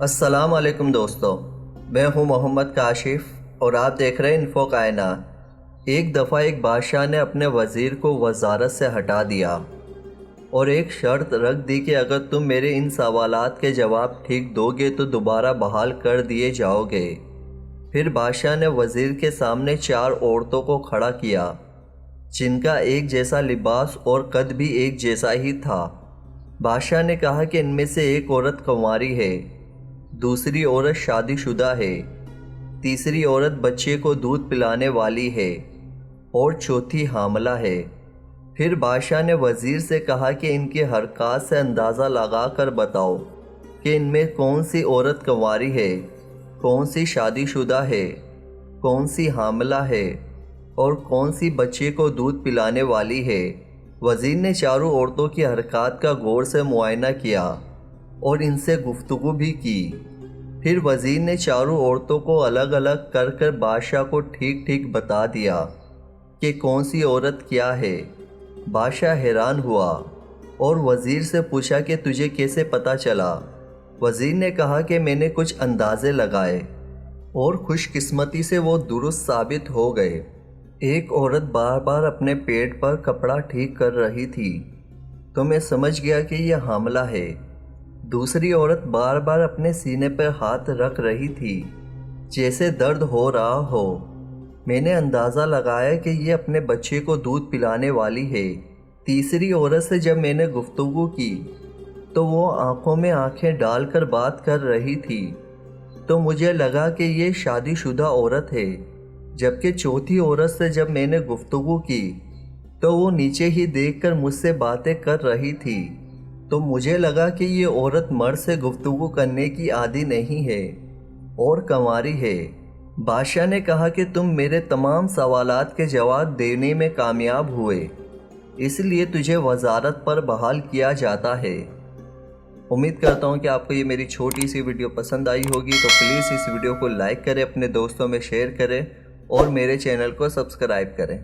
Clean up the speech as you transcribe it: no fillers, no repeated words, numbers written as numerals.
السلام علیکم دوستو، میں ہوں محمد کاشف اور آپ دیکھ رہے ہیں انفو کائنات۔ ایک دفعہ ایک بادشاہ نے اپنے وزیر کو وزارت سے ہٹا دیا اور ایک شرط رکھ دی کہ اگر تم میرے ان سوالات کے جواب ٹھیک دو گے تو دوبارہ بحال کر دیے جاؤ گے۔ پھر بادشاہ نے وزیر کے سامنے 4 عورتوں کو کھڑا کیا جن کا ایک جیسا لباس اور قد بھی ایک جیسا ہی تھا۔ بادشاہ نے کہا کہ ان میں سے ایک عورت کنواری ہے، دوسری عورت شادی شدہ ہے، تیسری عورت بچے کو دودھ پلانے والی ہے اور چوتھی حاملہ ہے۔ پھر بادشاہ نے وزیر سے کہا کہ ان کی حرکات سے اندازہ لگا کر بتاؤ کہ ان میں کون سی عورت کنواری ہے، کون سی شادی شدہ ہے، کون سی حاملہ ہے اور کون سی بچے کو دودھ پلانے والی ہے۔ وزیر نے چاروں عورتوں کی حرکات کا غور سے معائنہ کیا اور ان سے گفتگو بھی کی۔ پھر وزیر نے چاروں عورتوں کو الگ الگ کر بادشاہ کو ٹھیک ٹھیک بتا دیا کہ کون سی عورت کیا ہے۔ بادشاہ حیران ہوا اور وزیر سے پوچھا کہ تجھے کیسے پتہ چلا؟ وزیر نے کہا کہ میں نے کچھ اندازے لگائے اور خوش قسمتی سے وہ درست ثابت ہو گئے۔ ایک عورت بار بار اپنے پیٹ پر کپڑا ٹھیک کر رہی تھی تو میں سمجھ گیا کہ یہ حاملہ ہے۔ دوسری عورت بار بار اپنے سینے پر ہاتھ رکھ رہی تھی جیسے درد ہو رہا ہو، میں نے اندازہ لگایا کہ یہ اپنے بچے کو دودھ پلانے والی ہے۔ تیسری عورت سے جب میں نے گفتگو کی تو وہ آنکھوں میں آنکھیں ڈال کر بات کر رہی تھی تو مجھے لگا کہ یہ شادی شدہ عورت ہے۔ جبکہ چوتھی عورت سے جب میں نے گفتگو کی تو وہ نیچے ہی دیکھ کر مجھ سے باتیں کر رہی تھی تو مجھے لگا کہ یہ عورت مرد سے گفتگو کرنے کی عادی نہیں ہے اور کنواری ہے۔ بادشاہ نے کہا کہ تم میرے تمام سوالات کے جواب دینے میں کامیاب ہوئے، اس لیے تجھے وزارت پر بحال کیا جاتا ہے۔ امید کرتا ہوں کہ آپ کو یہ میری چھوٹی سی ویڈیو پسند آئی ہوگی، تو پلیز اس ویڈیو کو لائک کریں، اپنے دوستوں میں شیئر کریں اور میرے چینل کو سبسکرائب کریں۔